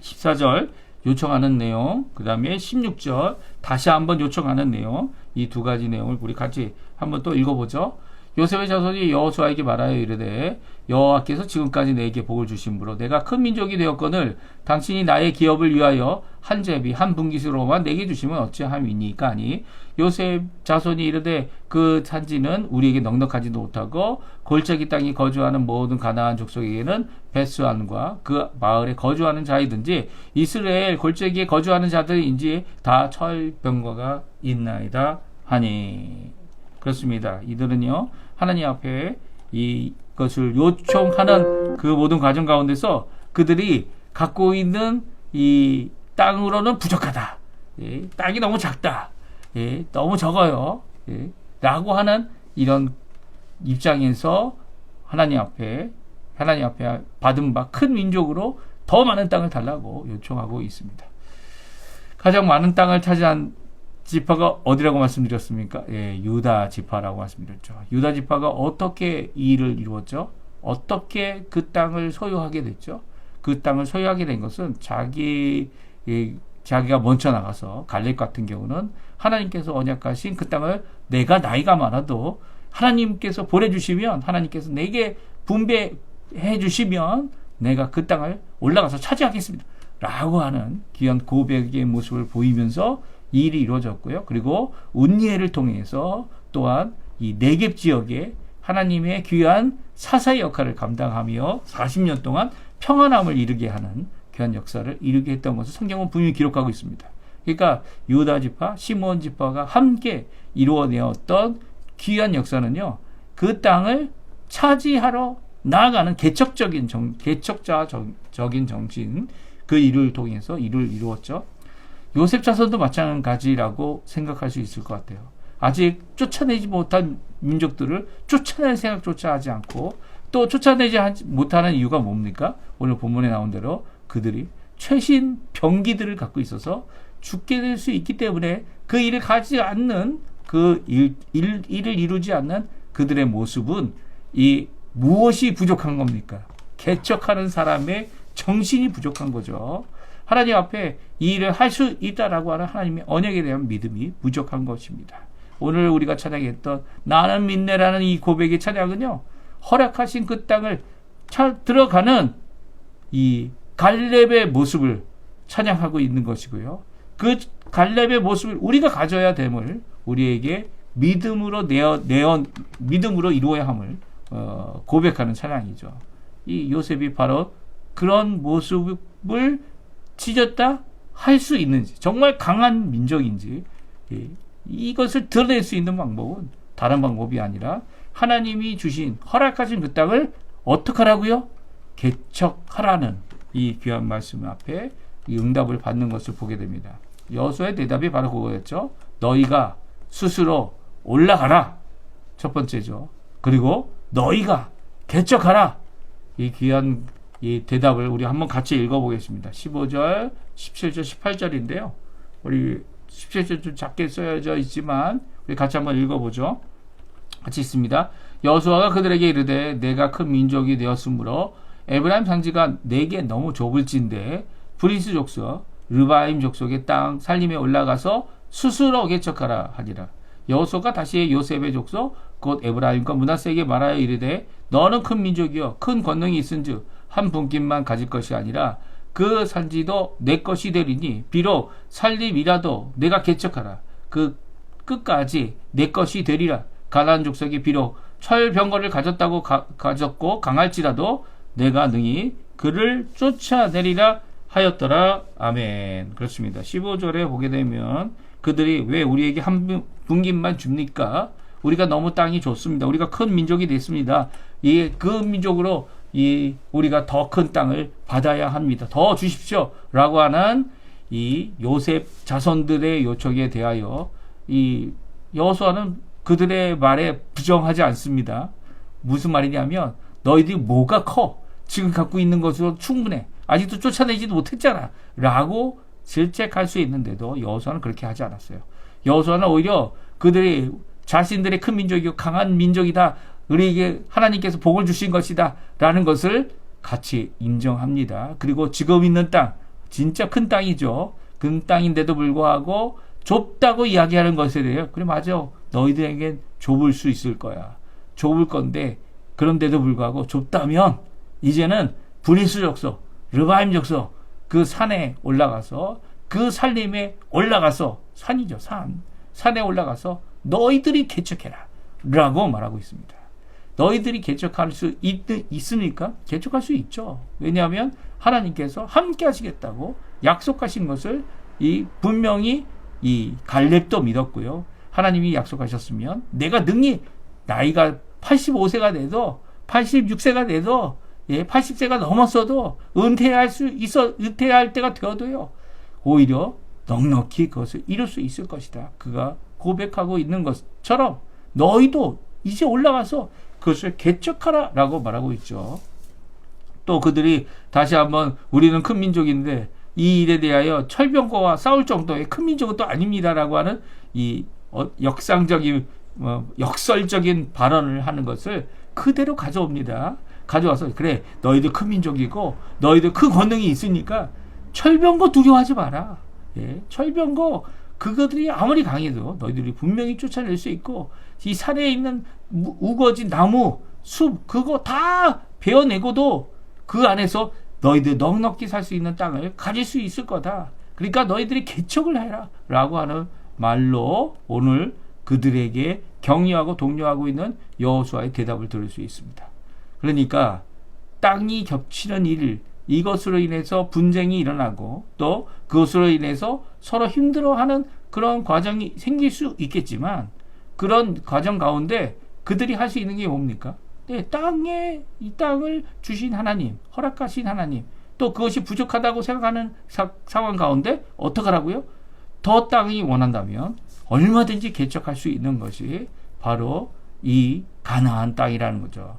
14절 요청하는 내용, 그 다음에 16절 다시 한번 요청하는 내용, 이 두 가지 내용을 우리 같이 한번 또 읽어보죠. 요셉의 자손이 여호수아에게 말하여 이르되 여호와께서 지금까지 내게 복을 주심으로 내가 큰 민족이 되었거늘 당신이 나의 기업을 위하여 한 제비 한 분깃으로만 내게 주시면 어찌함이니까 하니 요셉 자손이 이르되 그 산지는 우리에게 넉넉하지도 못하고 골짜기 땅에 거주하는 모든 가나안 족속에게는 베스안과 그 마을에 거주하는 자이든지 이스라엘 골짜기에 거주하는 자들인지 다 철병거가 있나이다 하니. 그렇습니다. 이들은요 하나님 앞에 이것을 요청하는 그 모든 과정 가운데서 그들이 갖고 있는 이 땅으로는 부족하다. 예, 땅이 너무 작다. 예, 너무 적어요. 예, 라고 하는 이런 입장에서 하나님 앞에 받은 바 큰 민족으로 더 많은 땅을 달라고 요청하고 있습니다. 가장 많은 땅을 차지한 지파가 어디라고 말씀드렸습니까? 예, 유다 지파라고 말씀드렸죠. 유다 지파가 어떻게 이 일을 이루었죠? 어떻게 그 땅을 소유하게 됐죠? 그 땅을 소유하게 된 것은 자기가 먼저 나가서 갈렙 같은 경우는 하나님께서 언약하신 그 땅을 내가 나이가 많아도 하나님께서 보내주시면 하나님께서 내게 분배해 주시면 내가 그 땅을 올라가서 차지하겠습니다. 라고 하는 귀한 고백의 모습을 보이면서 이 일이 이루어졌고요. 그리고 운니엘을 통해서 또한 이 네겝 지역에 하나님의 귀한 사사의 역할을 감당하며 40년 동안 평안함을 이루게 하는 귀한 역사를 이루게 했던 것을 성경은 분명히 기록하고 있습니다. 그러니까 유다 지파, 시므온 지파가 함께 이루어내었던 귀한 역사는요. 그 땅을 차지하러 나아가는 개척자적인 정신, 그 일을 통해서 일을 이루었죠. 요셉 자손도 마찬가지라고 생각할 수 있을 것 같아요. 아직 쫓아내지 못한 민족들을 쫓아낼 생각조차 하지 않고 또 쫓아내지 못하는 이유가 뭡니까? 오늘 본문에 나온 대로 그들이 최신 병기들을 갖고 있어서 죽게 될 수 있기 때문에 그 일을 가지 않는 일을 이루지 않는 그들의 모습은 무엇이 부족한 겁니까? 개척하는 사람의 정신이 부족한 거죠. 하나님 앞에 이 일을 할 수 있다라고 하는 하나님의 언약에 대한 믿음이 부족한 것입니다. 오늘 우리가 찬양했던 나는 믿네라는 이 고백의 찬양은요. 허락하신 그 땅을 들어가는 이 갈렙의 모습을 찬양하고 있는 것이고요. 그 갈렙의 모습을 우리가 가져야 됨을 우리에게 믿음으로 믿음으로 이루어야 함을 고백하는 찬양이죠. 이 요셉이 바로 그런 모습을 지졌다 할 수 있는지 정말 강한 민족인지 이것을 드러낼 수 있는 방법은 다른 방법이 아니라 하나님이 주신 허락하신 그 땅을 어떻게 하라고요? 개척하라는 이 귀한 말씀 앞에 이 응답을 받는 것을 보게 됩니다. 여호수아의 대답이 바로 그거였죠. 너희가 스스로 올라가라. 첫 번째죠. 그리고 너희가 개척하라. 이 귀한 이 대답을 우리 한번 같이 읽어보겠습니다. 15절, 17절, 18절인데요. 우리 17절 좀 작게 써져 있지만 우리 같이 한번 읽어보죠. 같이 있습니다. 여호수아가 그들에게 이르되 내가 큰 민족이 되었으므로 에브라임 산지가 내게 너무 좁을진데 브리스 족속, 르바임 족속의 땅 살림에 올라가서 스스로 개척하라 하니라. 여호수아가 다시 요셉의 족속 곧 에브라임과 므낫세에게 말하여 이르되 너는 큰 민족이여 큰 권능이 있은즉 한 분깃만 가질 것이 아니라 그 산지도 내 것이 되리니 비록 살림이라도 내가 개척하라. 그 끝까지 내 것이 되리라. 가나안 족속이 비록 철병거를 가졌고 강할지라도 내가 능히 그를 쫓아내리라 하였더라. 아멘. 그렇습니다. 15절에 보게 되면 그들이 왜 우리에게 한 분깃만 줍니까? 우리가 너무 땅이 좋습니다. 우리가 큰 민족이 됐습니다. 그 민족으로 우리가 더 큰 땅을 받아야 합니다. 더 주십시오. 라고 하는 이 요셉 자손들의 요청에 대하여 이 여호수아는 그들의 말에 부정하지 않습니다. 무슨 말이냐면 너희들이 뭐가 커? 지금 갖고 있는 것으로 충분해. 아직도 쫓아내지도 못했잖아. 라고 질책할 수 있는데도 여호수아는 그렇게 하지 않았어요. 여호수아는 오히려 그들이 자신들의 큰 민족이고 강한 민족이다. 우리에게 하나님께서 복을 주신 것이다. 라는 것을 같이 인정합니다. 그리고 지금 있는 땅, 진짜 큰 땅이죠. 큰 땅인데도 불구하고 좁다고 이야기하는 것에 대해 그래 맞아. 너희들에겐 좁을 수 있을 거야. 좁을 건데 그런데도 불구하고 좁다면 이제는 브리스 족속, 르바임 족속 그 산에 올라가서 그 산림에 올라가서 산이죠. 산에 올라가서 너희들이 개척해라 라고 말하고 있습니다. 너희들이 개척할 수 있습니까? 개척할 수 있죠. 왜냐하면 하나님께서 함께 하시겠다고 약속하신 것을 분명히 이 갈렙도 믿었고요. 하나님이 약속하셨으면 내가 능히 나이가 85세가 돼도 86세가 돼도 80세가 넘었어도 은퇴할 때가 되어도요. 오히려 넉넉히 그것을 이룰 수 있을 것이다. 그가 고백하고 있는 것처럼 너희도 이제 올라가서 그것을 개척하라 라고 말하고 있죠. 또 그들이 다시 한번 우리는 큰 민족인데 이 일에 대하여 철병거와 싸울 정도의 큰 민족은 또 아닙니다라고 하는 이 역설적인 발언을 하는 것을 그대로 가져옵니다. 가져와서 그래 너희들 큰 민족이고 너희들 큰 권능이 있으니까 철병거 두려워하지 마라. 철병거 그것들이 아무리 강해도 너희들이 분명히 쫓아낼 수 있고 이 산에 있는 우거진 나무, 숲 그거 다 베어내고도 그 안에서 너희들 넉넉히 살 수 있는 땅을 가질 수 있을 거다. 그러니까 너희들이 개척을 해라 라고 하는 말로 오늘 그들에게 격려하고 독려하고 있는 여호수아의 대답을 들을 수 있습니다. 그러니까 땅이 겹치는 일 이것으로 인해서 분쟁이 일어나고 또 그것으로 인해서 서로 힘들어하는 그런 과정이 생길 수 있겠지만 그런 과정 가운데 그들이 할 수 있는 게 뭡니까? 이 땅을 주신 하나님, 허락하신 하나님, 또 그것이 부족하다고 생각하는 상황 가운데 어떡하라고요? 더 땅이 원한다면 얼마든지 개척할 수 있는 것이 바로 이 가나안 땅이라는 거죠.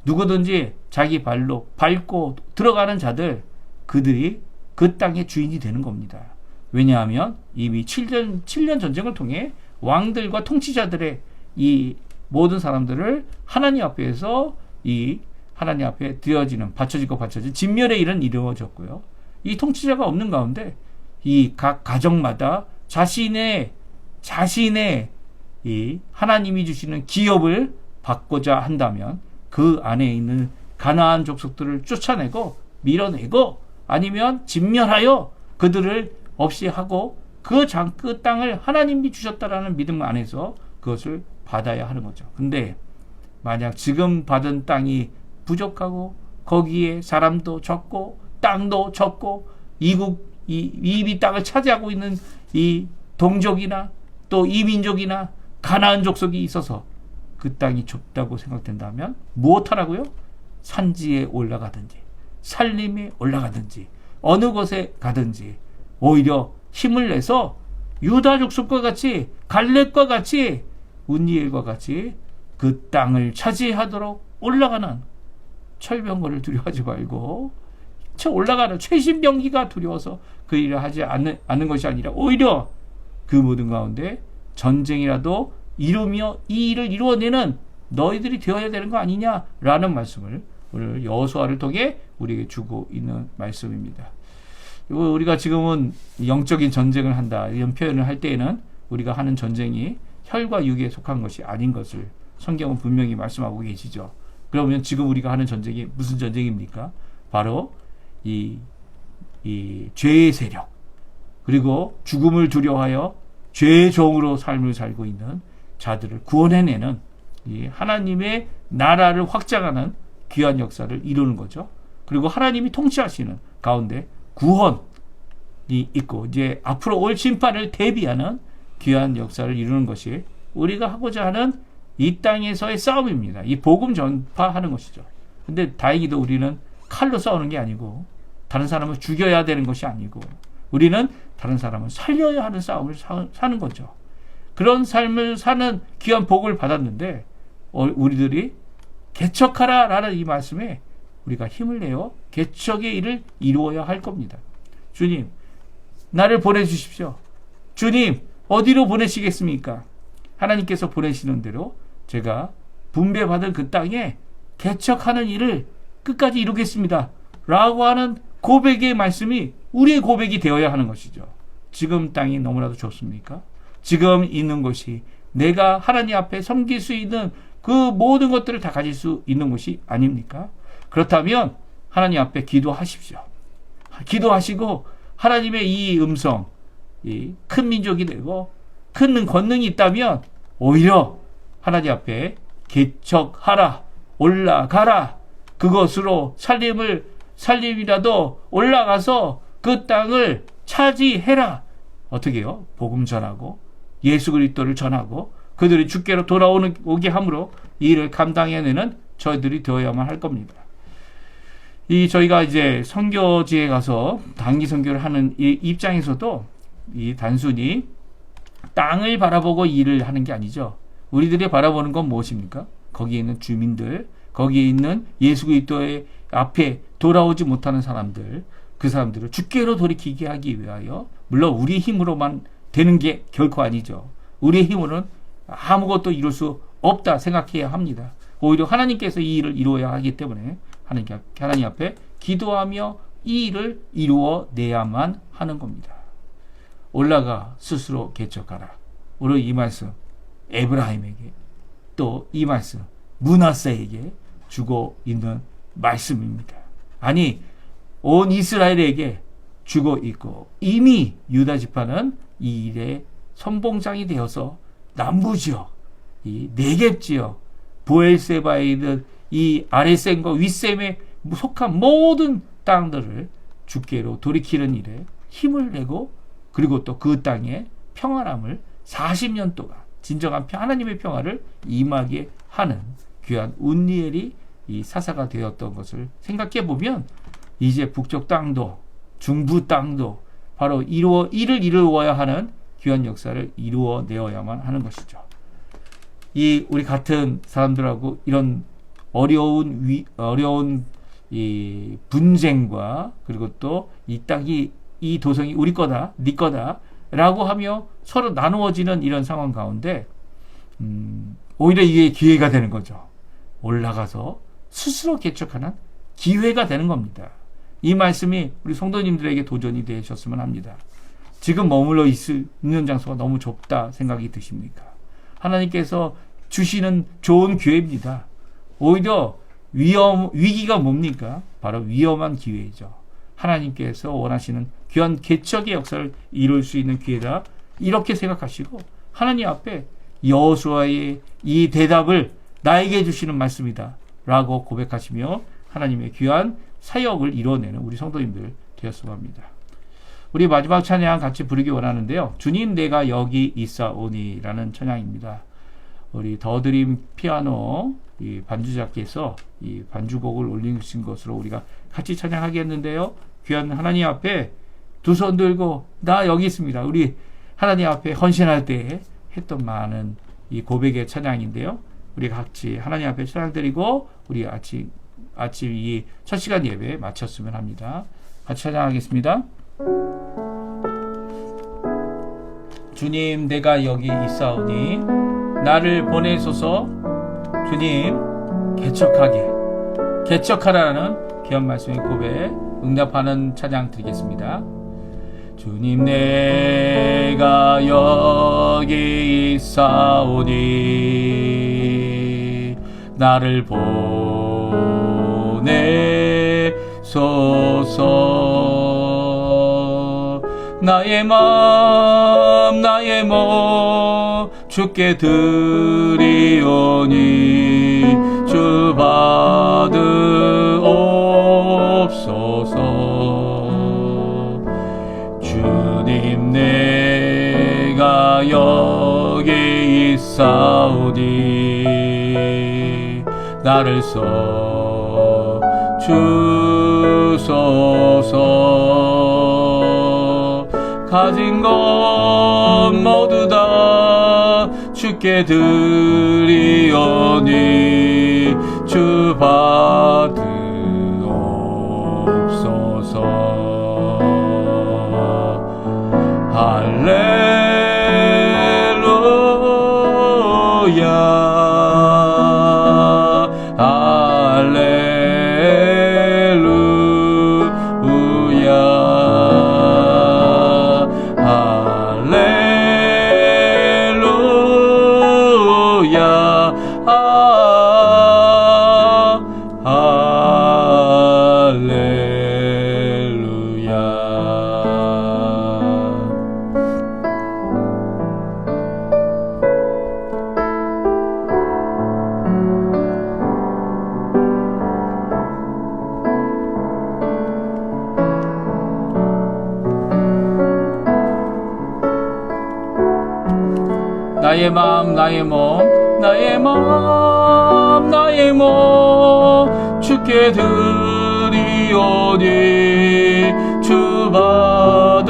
누구든지 자기 발로 밟고 들어가는 자들, 그들이 그 땅의 주인이 되는 겁니다. 왜냐하면 이미 7년 전쟁을 통해 왕들과 통치자들의 이 모든 사람들을 하나님 앞에서 하나님 앞에 바쳐지고 바쳐진 진멸의 일은 이루어졌고요. 이 통치자가 없는 가운데 이 각 가정마다 자신의 이 하나님이 주시는 기업을 받고자 한다면 그 안에 있는 가나안 족속들을 쫓아내고 밀어내고 아니면 진멸하여 그들을 없이 하고 그 땅을 하나님이 주셨다라는 믿음 안에서 그것을 받아야 하는 거죠. 근데 만약 지금 받은 땅이 부족하고 거기에 사람도 적고 땅도 적고 이 땅을 차지하고 있는 이 동족이나 또 이민족이나 가나안 족속이 있어서 그 땅이 좁다고 생각된다면 무엇하라고요? 산지에 올라가든지 산림에 올라가든지 어느 곳에 가든지 오히려 힘을 내서 유다 족속과 같이 갈렙과 같이 운니엘과 같이 그 땅을 차지하도록 올라가는 철병거를 두려워하지 말고 올라가는 최신병기가 두려워서 그 일을 하지 않는 것이 아니라 오히려 그 모든 가운데 전쟁이라도 이루며 이 일을 이루어내는 너희들이 되어야 되는 거 아니냐라는 말씀을 오늘 여호수아를 통해 우리에게 주고 있는 말씀입니다. 우리가 지금은 영적인 전쟁을 한다 이런 표현을 할 때에는 우리가 하는 전쟁이 혈과 육에 속한 것이 아닌 것을 성경은 분명히 말씀하고 계시죠. 그러면 지금 우리가 하는 전쟁이 무슨 전쟁입니까? 바로 이 죄의 세력 그리고 죽음을 두려워하여 죄의 종으로 삶을 살고 있는 자들을 구원해내는 이 하나님의 나라를 확장하는 귀한 역사를 이루는 거죠. 그리고 하나님이 통치하시는 가운데 구원이 있고 이제 앞으로 올 심판을 대비하는 귀한 역사를 이루는 것이 우리가 하고자 하는 이 땅에서의 싸움입니다. 이 복음 전파하는 것이죠. 근데 다행히도 우리는 칼로 싸우는 게 아니고 다른 사람을 죽여야 되는 것이 아니고 우리는 다른 사람을 살려야 하는 싸움을 사는 거죠. 그런 삶을 사는 귀한 복을 받았는데 우리들이 개척하라 라는 이 말씀에 우리가 힘을 내어 개척의 일을 이루어야 할 겁니다. 주님, 나를 보내주십시오. 주님, 어디로 보내시겠습니까? 하나님께서 보내시는 대로 제가 분배받은 그 땅에 개척하는 일을 끝까지 이루겠습니다. 라고 하는 고백의 말씀이 우리의 고백이 되어야 하는 것이죠. 지금 땅이 너무나도 좋습니까? 지금 있는 곳이 내가 하나님 앞에 섬길 수 있는 그 모든 것들을 다 가질 수 있는 곳이 아닙니까? 그렇다면 하나님 앞에 기도하십시오. 기도하시고 하나님의 이 음성, 이 큰 민족이 되고 큰 권능이 있다면 오히려 하나님 앞에 개척하라, 올라가라, 그것으로 살림이라도 올라가서 그 땅을 차지해라. 어떻게 해요? 복음 전하고 예수 그리스도를 전하고 그들이 주께로 오게 함으로 이 일을 감당해내는 저희들이 되어야만 할 겁니다. 저희가 이제 선교지에 가서 단기 선교를 하는 이 입장에서도 이 단순히 땅을 바라보고 일을 하는 게 아니죠. 우리들이 바라보는 건 무엇입니까? 거기에 있는 주민들, 거기에 있는 예수 그리스도의 앞에 돌아오지 못하는 사람들, 그 사람들을 주께로 돌이키게 하기 위하여, 물론 우리 힘으로만 되는 게 결코 아니죠. 우리의 힘으로는 아무것도 이룰 수 없다 생각해야 합니다. 오히려 하나님께서 이 일을 이루어야 하기 때문에 하나님 앞에 기도하며 이 일을 이루어내야만 하는 겁니다. 올라가 스스로 개척하라. 오늘 이 말씀 에브라임에게 또 이 말씀 므낫세에게 주고 있는 말씀입니다. 아니 온 이스라엘에게 주고 있고 이미 유다 지파는 이 일의 선봉장이 되어서 남부지역, 이 네겝 지역, 보엘세바에 있는 이 아랫셈과 윗셈에 속한 모든 땅들을 주께로 돌이키는 일에 힘을 내고 그리고 또 그 땅의 평안함을 40년 동안 진정한 하나님의 평화를 임하게 하는 귀한 운니엘이 이 사사가 되었던 것을 생각해 보면 이제 북쪽 땅도 중부 땅도 바로 이를 이루어야 하는 귀한 역사를 이루어내어야만 하는 것이죠. 우리 같은 사람들하고 이런 어려운 이 분쟁과 그리고 또 이 땅이 이 도성이 우리 거다, 네 거다 라고 하며 서로 나누어지는 이런 상황 가운데 오히려 이게 기회가 되는 거죠. 올라가서 스스로 개척하는 기회가 되는 겁니다. 이 말씀이 우리 성도님들에게 도전이 되셨으면 합니다. 지금 머물러 있는 장소가 너무 좁다 생각이 드십니까? 하나님께서 주시는 좋은 기회입니다. 오히려 위기가 뭡니까? 바로 위험한 기회이죠. 하나님께서 원하시는 귀한 개척의 역사를 이룰 수 있는 기회다. 이렇게 생각하시고 하나님 앞에 여호수아의 이 대답을 나에게 주시는 말씀이다 라고 고백하시며 하나님의 귀한 사역을 이뤄내는 우리 성도님들 되었으면 합니다. 우리 마지막 찬양 같이 부르기 원하는데요. 주님 내가 여기 있사오니 라는 찬양입니다. 우리 더드림 피아노 이 반주자께서 이 반주곡을 올리신 것으로 우리가 같이 찬양하겠는데요. 귀한 하나님 앞에 두 손 들고 나 여기 있습니다. 우리 하나님 앞에 헌신할 때 했던 많은 이 고백의 찬양인데요. 우리 같이 하나님 앞에 찬양 드리고 우리 아침 이 첫 시간 예배 마쳤으면 합니다. 같이 찬양하겠습니다. 주님 내가 여기 있사오니 나를 보내소서. 주님 개척하라는 귀한 말씀의 고백 응답하는 찬양 드리겠습니다. 주님 내가 여기 있사오니 나를 보내소서. 나의 마음 나의 몸 주께 드리오니 주 받으옵소서. 주님 내가 여기 있사오니 나를 써 주소서. 가진 것 모두 다 주께 드리오니 주 받으옵소서. 할렐루야 나의 마음 나의 몸 나의 마음 나의 몸 주께 드리오니 주 받으옵소서.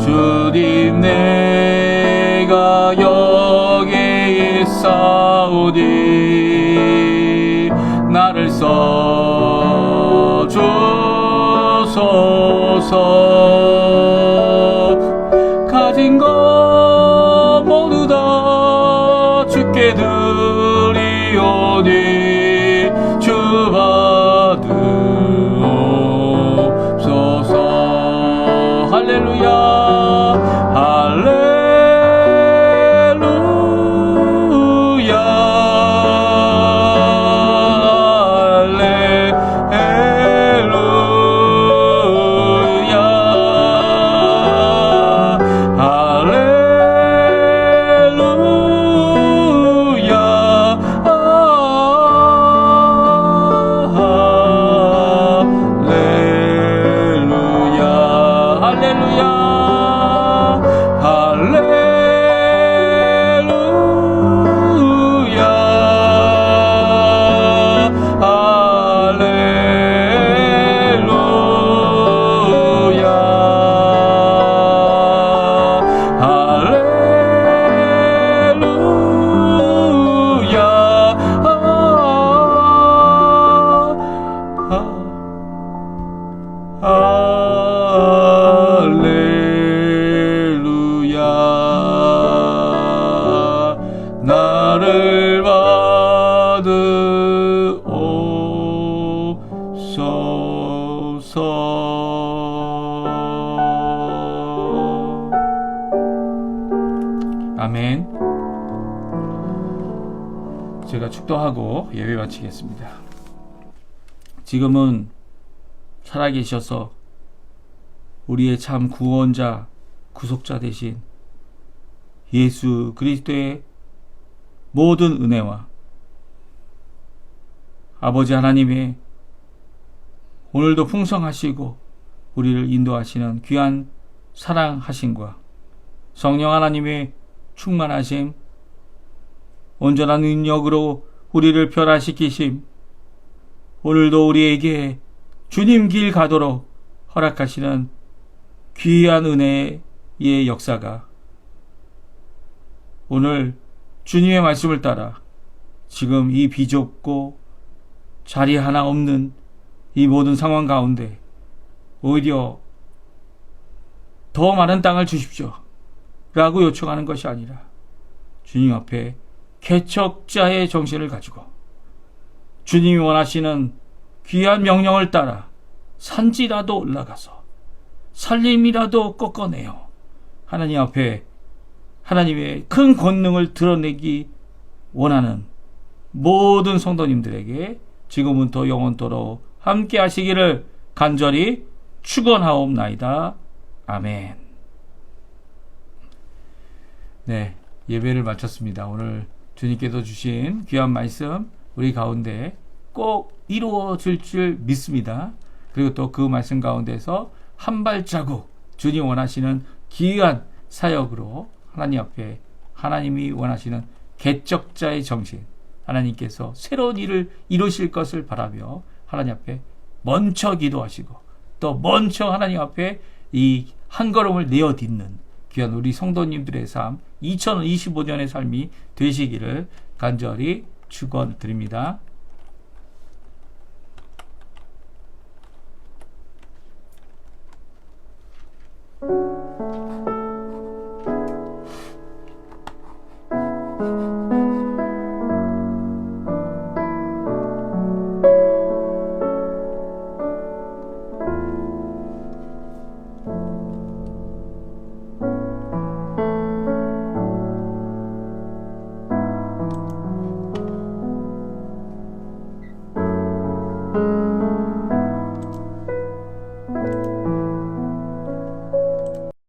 주님 내가 여기 있사오니 나를 써 주소서. 가진 것 모두 다 주께 드리오니 주 받으옵소서. 할렐루야 나를 받으옵소서. 아멘. 제가 축도하고 예배 마치겠습니다. 지금은 살아계셔서 우리의 참 구원자, 구속자 되신 예수 그리스도의 모든 은혜와 아버지 하나님의 오늘도 풍성하시고 우리를 인도하시는 귀한 사랑하심과 성령 하나님의 충만하심, 온전한 능력으로 우리를 변화시키심, 오늘도 우리에게 주님 길 가도록 허락하시는 귀한 은혜의 역사가 오늘 주님의 말씀을 따라 지금 이 비좁고 자리 하나 없는 이 모든 상황 가운데 오히려 더 많은 땅을 주십시오 라고 요청하는 것이 아니라 주님 앞에 개척자의 정신을 가지고 주님이 원하시는 귀한 명령을 따라 산지라도 올라가서 살림이라도 꺾어내어 하나님 앞에 하나님의 큰 권능을 드러내기 원하는 모든 성도님들에게 지금부터 영원토록 함께 하시기를 간절히 축원하옵나이다. 아멘. 네, 예배를 마쳤습니다. 오늘 주님께서 주신 귀한 말씀 우리 가운데 꼭 이루어질 줄 믿습니다. 그리고 또 그 말씀 가운데서 한 발자국 주님 원하시는 귀한 사역으로 하나님 앞에 하나님이 원하시는 개척자의 정신, 하나님께서 새로운 일을 이루실 것을 바라며 하나님 앞에 먼저 기도하시고 또 먼저 하나님 앞에 이 한 걸음을 내어딛는 귀한 우리 성도님들의 삶, 2025년의 삶이 되시기를 간절히 축원드립니다.